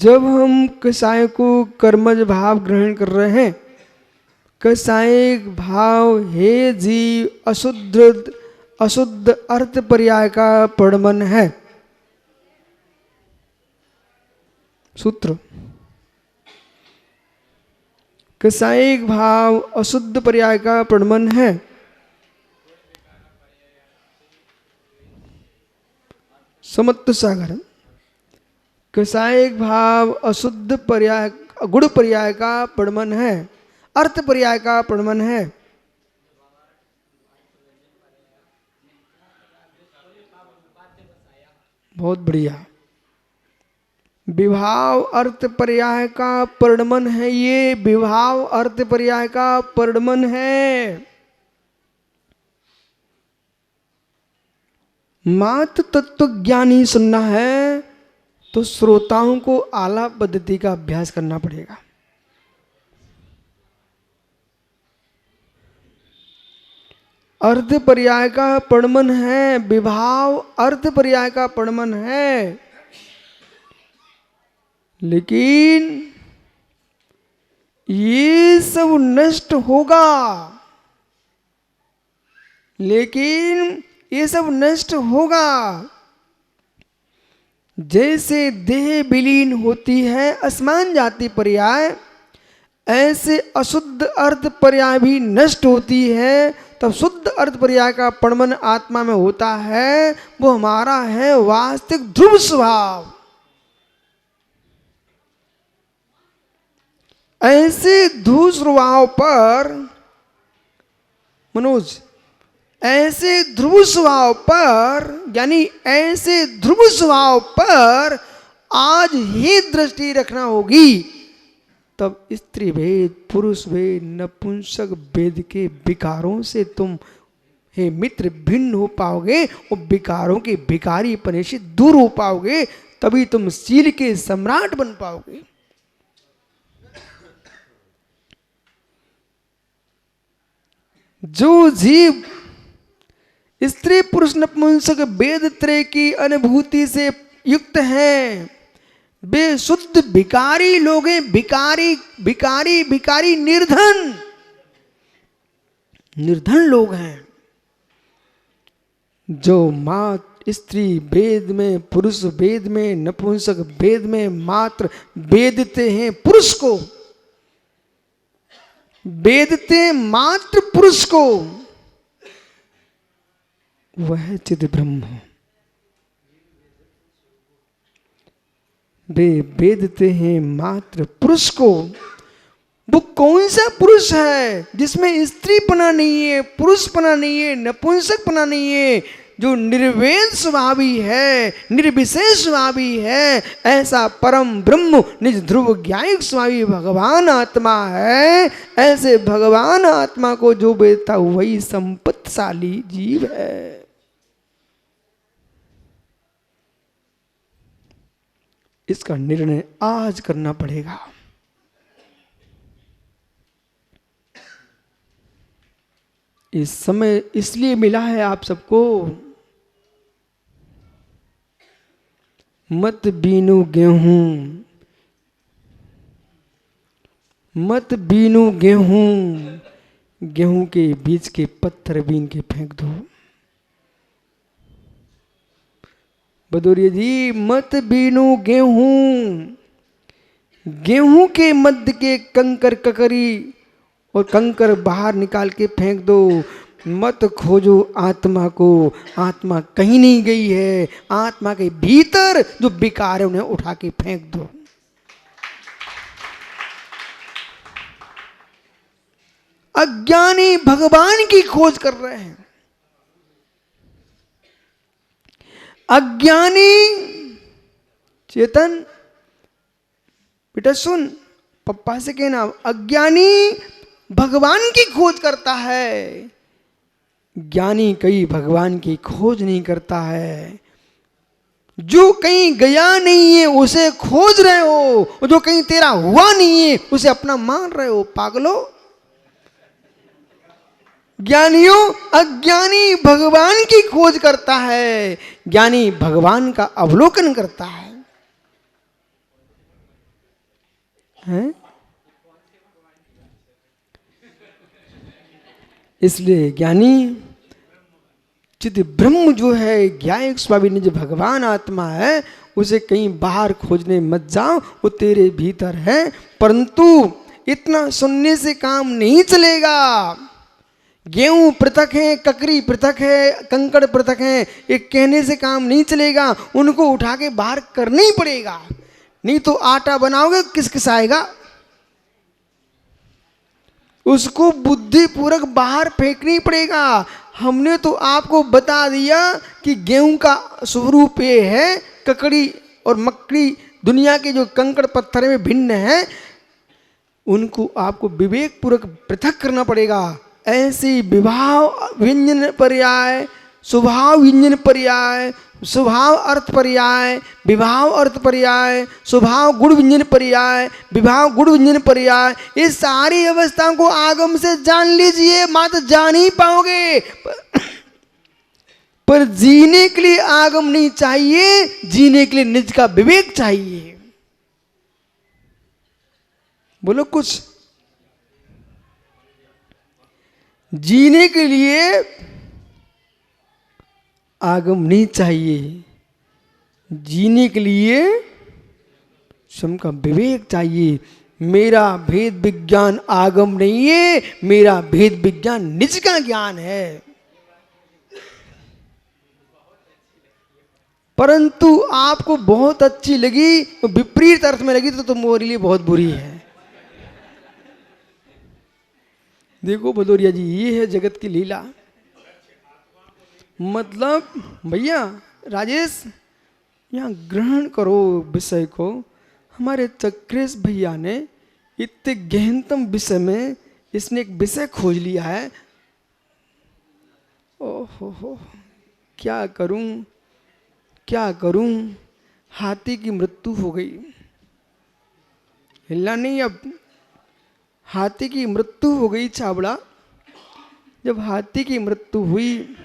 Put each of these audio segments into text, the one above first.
जब हम कसाय को कर्मज भाव ग्रहण कर रहे हैं, कसायिक भाव हे जीव अशुद्ध अर्थ पर्याय का पड़मन है। सूत्र, कसायिक भाव अशुद्ध पर्याय का पड़मन है। समत्व सागर, कसायिक भाव अशुद्ध पर्याय गुण पर्याय का पड़मन है, अर्थ पर्याय का पड़मन है। बहुत बढ़िया। विभाव अर्थ पर्याय का परिणमन है, ये विभाव अर्थ पर्याय का परिणमन है। मात्र तत्व ज्ञानी सुनना है तो श्रोताओं को आलाप पद्धति का अभ्यास करना पड़ेगा। अर्थ पर्याय का परिणमन है, विभाव अर्थ पर्याय का परिणमन है, लेकिन ये सब नष्ट होगा, लेकिन ये सब नष्ट होगा। जैसे देह विलीन होती है असमान जाति पर्याय, ऐसे अशुद्ध अर्थ पर्याय भी नष्ट होती है, तब शुद्ध अर्थ पर्याय का परिणमन आत्मा में होता है। वो हमारा है वास्तविक ध्रुव स्वभाव। ऐसे ध्रुव स्वभाव पर मनोज, ऐसे ध्रुव स्वभाव पर, यानी ऐसे ध्रुव स्वभाव पर आज ही दृष्टि रखना होगी, तब स्त्री भेद, पुरुष भेद, नपुंसक भेद के विकारों से तुम हे मित्र भिन्न हो पाओगे और विकारों के विकारी पने से दूर हो पाओगे, तभी तुम शील के सम्राट बन पाओगे। जो जीव स्त्री पुरुष नपुंसक भेद त्रय की अनुभूति से युक्त हैं, वे शुद्ध भिकारी लोग हैं। भिकारी भिकारी भिकारी निर्धन निर्धन लोग हैं। जो मात स्त्री भेद में, पुरुष भेद में, नपुंसक भेद में मात्र भेदते हैं पुरुष को, भेदते मात्र पुरुष को, वह चिद ब्रह्म। वे भेदते हैं मात्र पुरुष को। वो कौन सा पुरुष है जिसमें स्त्रीपना नहीं है, पुरुषपना नहीं है, नपुंसकपना नहीं है, जो निर्वेद स्वभावी है, निर्विशेष स्वभावी है, ऐसा परम ब्रह्म निज ध्रुव ज्ञायक स्वभावी भगवान आत्मा है। ऐसे भगवान आत्मा को जो भेदता वही संपत्तिशाली जीव है। इसका निर्णय आज करना पड़ेगा। इस समय इसलिए मिला है आप सबको। मत बीनू गेहूं, मत बीनू गेहूं, गेहूं के बीज के पत्थर बीन के फेंक दो। बदौरिया जी, मत बीनू गेहूं, गेहूं के मध्य के कंकर ककरी और कंकर बाहर निकाल के फेंक दो। मत खोजो आत्मा को, आत्मा कहीं नहीं गई है। आत्मा के भीतर जो विकार है उन्हें उठा के फेंक दो। अज्ञानी भगवान की खोज कर रहे हैं। अज्ञानी चेतन, बेटा सुन, पप्पा से कहना, अज्ञानी भगवान की खोज करता है, ज्ञानी कहीं भगवान की खोज नहीं करता है। जो कहीं गया नहीं है उसे खोज रहे हो, और जो कहीं तेरा हुआ नहीं है उसे अपना मान रहे हो। पागलो, ज्ञानियों, अज्ञानी भगवान की खोज करता है, ज्ञानी भगवान का अवलोकन करता है। हैं? इसलिए ज्ञानी चित ब्रह्म जो है, ज्ञायक स्वामी जो भगवान आत्मा है, उसे कहीं बाहर खोजने मत जाओ, वो तेरे भीतर है। परंतु इतना सुनने से काम नहीं चलेगा। गेहूं पृथक है, ककरी पृथक है, कंकड़ पृथक है, एक कहने से काम नहीं चलेगा, उनको उठा के बाहर करना ही पड़ेगा। नहीं तो आटा बनाओगे किस किस आएगा, उसको बुद्धिपूर्वक बाहर फेंकनी पड़ेगा। हमने तो आपको बता दिया कि गेहूं का स्वरूप ये है, ककड़ी और मकड़ी दुनिया के जो कंकड़ पत्थर में भिन्न है, उनको आपको विवेक पूर्वक पृथक करना पड़ेगा। ऐसे विभाव व्यंजन पर्याय, स्वभाव व्यंजन पर्याय, स्वभाव अर्थ पर्याय, विभाव अर्थ पर्याय, स्वभाव गुण व्यंजन पर्याय, विभाव गुण व्यंजन पर्याय, इस सारी अवस्थाओं को आगम से जान लीजिए। मात्र जान ही पाओगे, पर जीने के लिए आगम नहीं चाहिए, जीने के लिए निज का विवेक चाहिए। बोलो कुछ। जीने के लिए आगम नहीं चाहिए, जीने के लिए स्वयं का विवेक चाहिए। मेरा भेद विज्ञान आगम नहीं है, मेरा भेद विज्ञान निज का ज्ञान है। परंतु आपको बहुत अच्छी लगी, विपरीत अर्थ में लगी तो तुम्हारे लिए बहुत बुरी है। देखो भदौरिया जी, ये है जगत की लीला। मतलब भैया राजेश, यहाँ ग्रहण करो विषय को। हमारे चक्रेश भैया ने इतने गहनतम विषय में इसने एक विषय खोज लिया है। ओहो, क्या करूं क्या करूं। हाथी की मृत्यु हो गई, हिलना नहीं अब। हाथी की मृत्यु हो गई छाबड़ा। जब हाथी की मृत्यु हुई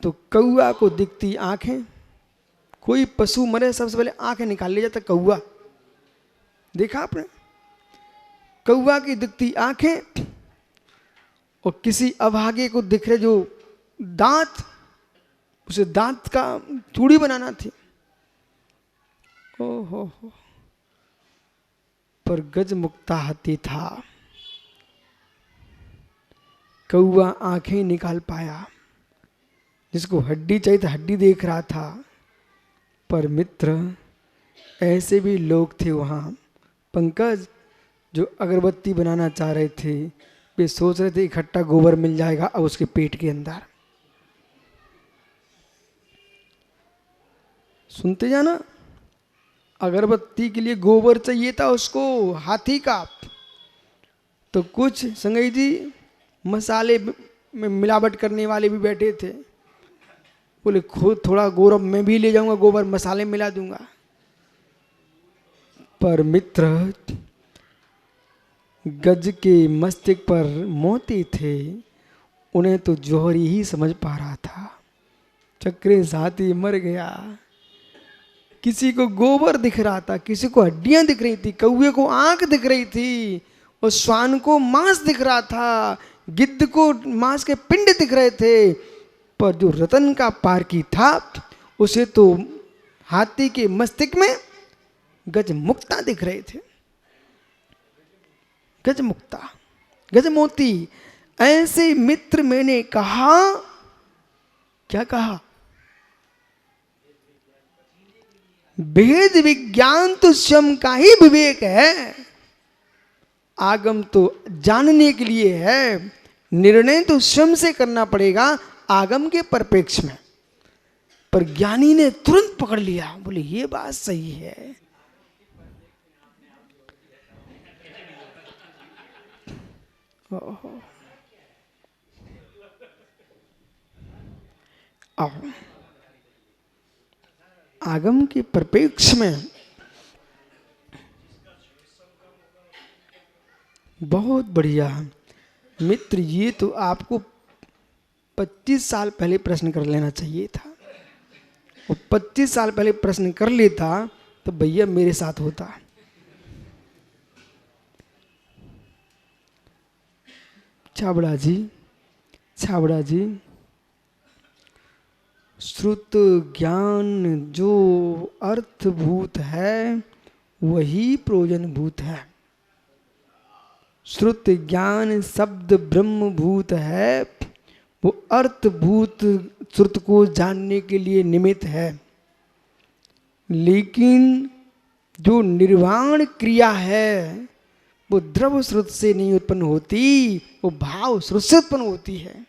तो कौआ को दिखती आंखें। कोई पशु मरे सबसे पहले आंखें निकाल ले जाता कौआ, देखा आपने? कौआ की दिखती आंखें और किसी अभागे को दिख रहे जो दांत, उसे दांत का चूड़ी बनाना थी। ओहो, पर गज मुक्ता हाथी था, कौआ आंखें निकाल पाया। जिसको हड्डी चाहिए था हड्डी देख रहा था। पर मित्र, ऐसे भी लोग थे वहाँ पंकज, जो अगरबत्ती बनाना चाह रहे थे। वे सोच रहे थे इकट्ठा गोबर मिल जाएगा अब उसके पेट के अंदर। सुनते जाना, अगरबत्ती के लिए गोबर चाहिए था उसको, हाथी का। तो कुछ संगई जी मसाले में मिलावट करने वाले भी बैठे थे। बोले खुद थोड़ा गोबर मैं भी ले जाऊंगा, गोबर मसाले मिला दूंगा। पर मित्र, गज के मस्तिष्क पर मोती थे, उन्हें तो जौहरी ही समझ पा रहा था। चक्रे हाथी मर गया। किसी को गोबर दिख रहा था, किसी को हड्डियां दिख रही थी, कौवे को आंख दिख रही थी, और श्वान को मांस दिख रहा था, गिद्ध को मांस के पिंड दिख रहे थे। पर जो रतन का पारकी था, उसे तो हाथी के मस्तिष्क में गज मुक्ता दिख रहे थे। गज मुक्ता, गज मोती। ऐसे मित्र मैंने कहा, क्या कहा? भेद विज्ञान तो स्वयं का ही विवेक है। आगम तो जानने के लिए है, निर्णय तो स्वयं से करना पड़ेगा आगम के परिप्रेक्ष्य में। पर ज्ञानी ने तुरंत पकड़ लिया, बोले ये बात सही है। आगम के परिप्रेक्ष्य में बहुत बढ़िया मित्र, ये तो आपको 25 साल पहले प्रश्न कर लेना चाहिए था। और 25 साल पहले प्रश्न कर लेता तो भैया मेरे साथ होता। छाबड़ा जी, छाबड़ा जी, श्रुत ज्ञान जो अर्थभूत है वही प्रयोजनभूत है। श्रुत ज्ञान शब्द ब्रह्मभूत है, वो अर्थभूत श्रुत को जानने के लिए निमित्त है। लेकिन जो निर्वाण क्रिया है वो द्रव श्रुत से नहीं उत्पन्न होती, वो भाव श्रुत से उत्पन्न होती है।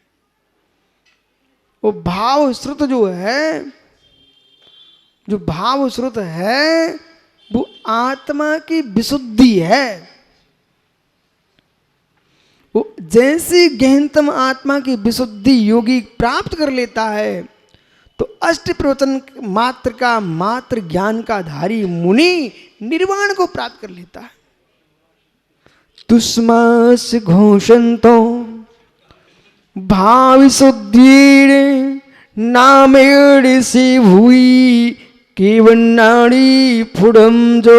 वो भाव श्रुत जो है, जो भाव श्रुत है वो आत्मा की विशुद्धि है। वो जैसे गहनतम आत्मा की विशुद्धि योगी प्राप्त कर लेता है तो अष्ट प्रवचन मात्र का मात्र ज्ञान का धारी मुनि निर्वाण को प्राप्त कर लेता है। तुष्मास घोषंतो भाविशुद्धीर नामेण से हुई केवन्नाड़ी फुडम जो।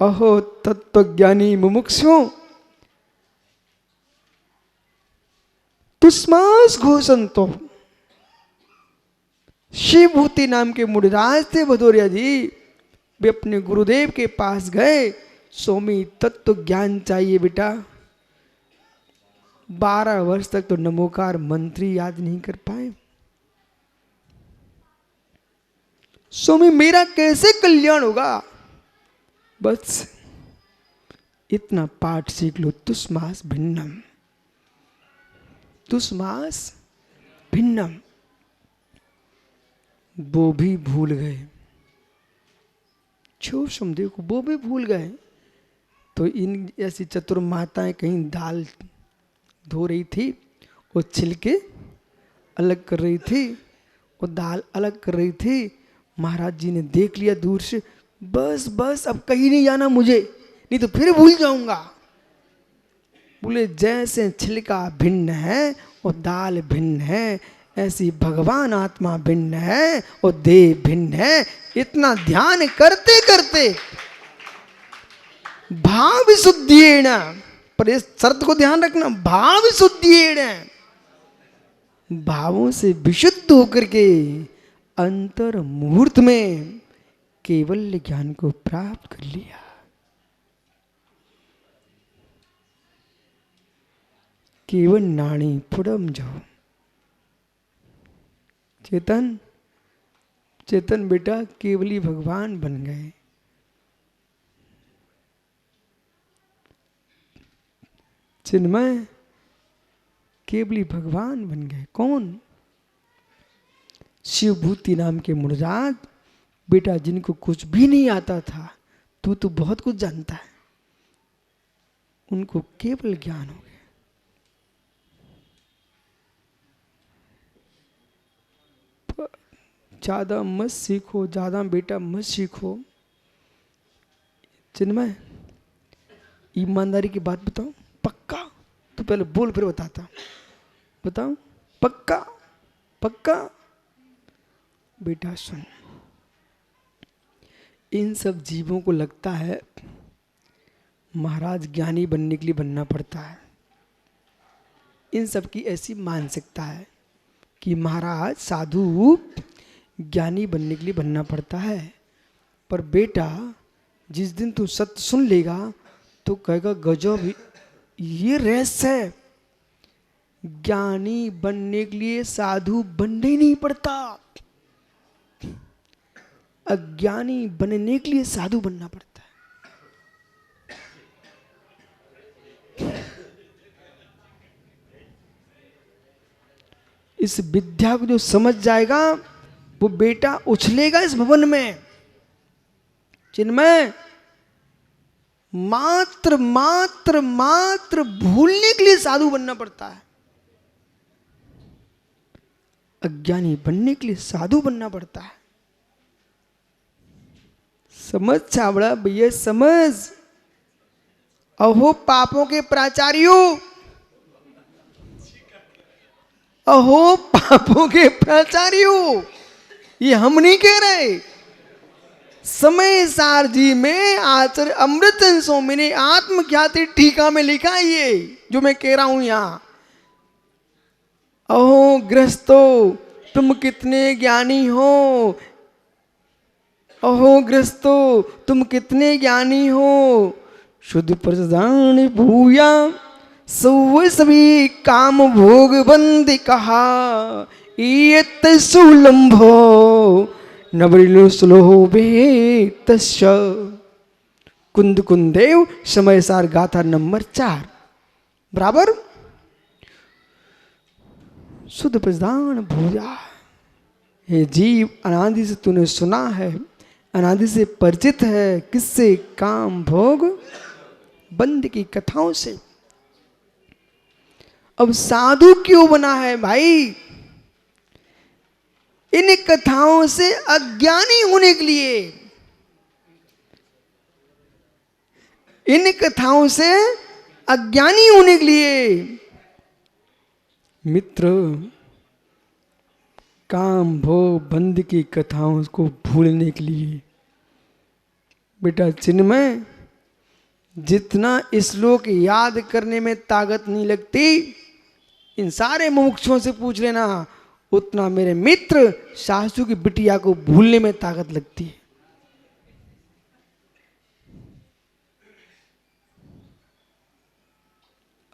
अहो तत्वज्ञानी मुमुक्षु तुष्मास घोषंतो। शिवभूति नाम के मुनिराज थे भदौरिया जी, वे अपने गुरुदेव के पास गए, स्वामी तत्व ज्ञान चाहिए बेटा। 12 वर्ष तक तो नमोकार मंत्री याद नहीं कर पाए। स्वामी मेरा कैसे कल्याण होगा? बस इतना पाठ सीख लो, तुष्मास भिन्नम, तुष्मास भिन्नम। वो भी भूल गए, छो समझे को वो भी भूल गए। तो इन ऐसी चतुर माताएं कहीं दाल धो रही थी, वो छिलके अलग कर रही थी, वो दाल अलग कर रही थी। महाराज जी ने देख लिया दूर से, बस बस अब कहीं नहीं जाना मुझे, नहीं तो फिर भूल जाऊंगा। बोले जैसे छिलका भिन्न है और दाल भिन्न है, ऐसी भगवान आत्मा भिन्न है और देह भिन्न है। इतना ध्यान करते करते भाव विशुद्धियेण, पर इस शर्त को ध्यान रखना, भाव विशुद्धियेण, भावों से विशुद्ध होकर के अंतर मुहूर्त में केवल ज्ञान को प्राप्त कर लिया। केवल नाणी फुडम जो। चेतन, चेतन बेटा केवली भगवान बन गए। चिन्मय केवली भगवान बन गए। कौन? शिवभूति नाम के मुनिराज बेटा, जिनको कुछ भी नहीं आता था, तू तो बहुत कुछ जानता है, उनको केवल ज्ञान हो गया। ज्यादा मत सीखो, ज्यादा बेटा मत सीखो। चिन्मय ईमानदारी की बात बताओ, पक्का? तू पहले बोल फिर बताता। बताओ पक्का? पक्का? बेटा सुन, इन सब जीवों को लगता है महाराज ज्ञानी बनने के लिए बनना पड़ता है। इन सब की ऐसी मानसिकता है कि महाराज साधु ज्ञानी बनने के लिए बनना पड़ता है। पर बेटा जिस दिन तू सत्य सुन लेगा तो कहेगा गजब, ये रहस्य है। ज्ञानी बनने के लिए साधु बनने ही नहीं पड़ता, अज्ञानी बनने के लिए साधु बनना पड़ता है। इस विद्या को जो समझ जाएगा वो बेटा उछलेगा इस भवन में। चिन्मय मात्र मात्र मात्र भूलने के लिए साधु बनना पड़ता है, अज्ञानी बनने के लिए साधु बनना पड़ता है। समझ छाबड़ा भैया समझ। अहो पापों के प्राचार्यों, अहो पापों के प्राचार्यों, ये हम नहीं कह रहे, समय सार जी में आचार्य अमृतचंद स्वामी ने आत्मख्याति टीका में लिखा है ये जो मैं कह रहा हूं यहां। अहो गृहस्थो तुम कितने ज्ञानी हो, अहो गृहस्थो तुम कितने ज्ञानी हो, शुद्ध प्रजान भूया सभी काम भोग बंद कहा, ये सुलंभो नवरिलो सुलोभे तस्य। कुंद कुंदेव समय सार गाथा नंबर 4 बराबर। शुद्ध प्रधान भूया, हे जीव अनादि से तूने सुना है, अनादि से परिचित है, किससे? काम भोग बंद की कथाओं से। अब साधु क्यों बना है भाई? इन कथाओं से अज्ञानी होने के लिए, इन कथाओं से अज्ञानी होने के लिए। मित्र, काम भोग बंद की कथाओं को भूलने के लिए। बेटा चिन्मय, जितना श्लोक याद करने में ताकत नहीं लगती, इन सारे मुमुक्षुओं से पूछ लेना, उतना मेरे मित्र सासू की बिटिया को भूलने में ताकत लगती है।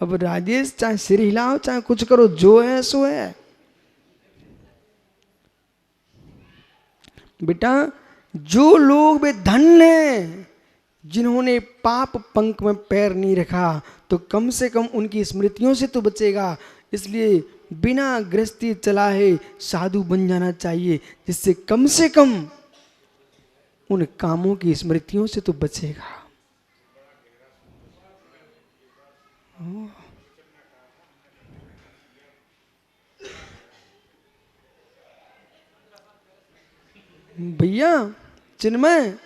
अब राजेश चाहे सिर हिलाओ चाहे कुछ करो, जो है सो है। बेटा जो लोग वे धन्य हैं जिन्होंने पाप पंख में पैर नहीं रखा, तो कम से कम उनकी स्मृतियों से तो बचेगा। इसलिए बिना गृहस्थी चलाए साधु बन जाना चाहिए, जिससे कम से कम उन कामों की स्मृतियों से तो बचेगा। भैया चिन्मय,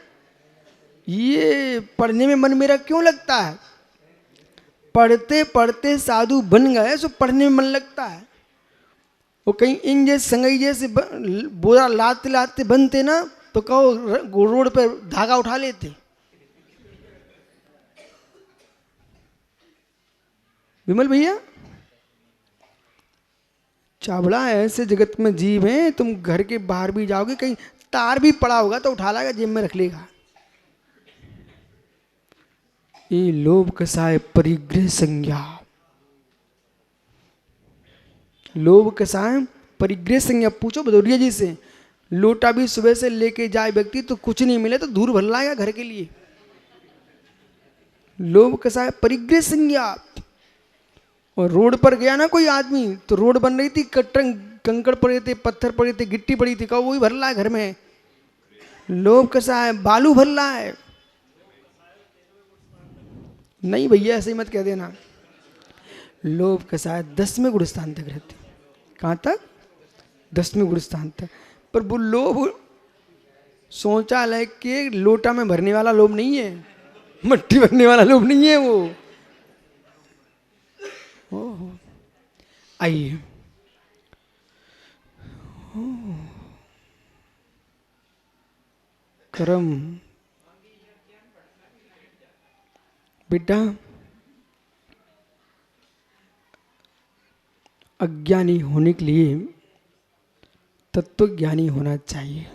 ये पढ़ने में मन मेरा क्यों लगता है? पढ़ते पढ़ते साधु बन गए सो पढ़ने में मन लगता है। वो कहीं इन जैसे संगई जैसे बोरा लाते लाते बनते ना, तो कहो रोड पर धागा उठा लेते। विमल भैया, चावड़ा ऐसे जगत में जीव हैं, तुम घर के बाहर भी जाओगे, कहीं तार भी पड़ा होगा तो उठा लाएगा, जेब में रख लेगा। ये लोभ कसाय परिग्रह संज्ञा, लोभ कसाय परिग्रह संज्ञा। पूछो भदौरिया जी से, लोटा भी सुबह से लेके जाए व्यक्ति तो कुछ नहीं मिले तो दूर भर लाएगा घर के लिए। लोभ कसाय परिग्रह संज्ञा। और रोड पर गया ना कोई आदमी, तो रोड बन रही थी, कंकड़ पड़े थे, पत्थर पड़े थे, गिट्टी पड़ी थी, कहो वही भर रहा है घर में। लोभ कसाय बालू भर रहा है। नहीं भैया ऐसे ही मत कह देना। लोभ कसाय 10वें गुण स्थान तक रहते। कहाँ तक? 10वें गुण स्थान तक। पर वो लोभ शौचालय के लोटा में भरने वाला लोभ नहीं है, मट्टी भरने वाला लोभ नहीं है वो। ओहो, आइए। कर्म बेटा, अज्ञानी होने के लिए तत्वज्ञानी होना चाहिए।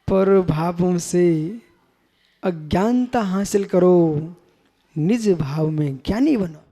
पर भावों से अज्ञानता हासिल करो, निज भाव में ज्ञानी बनो।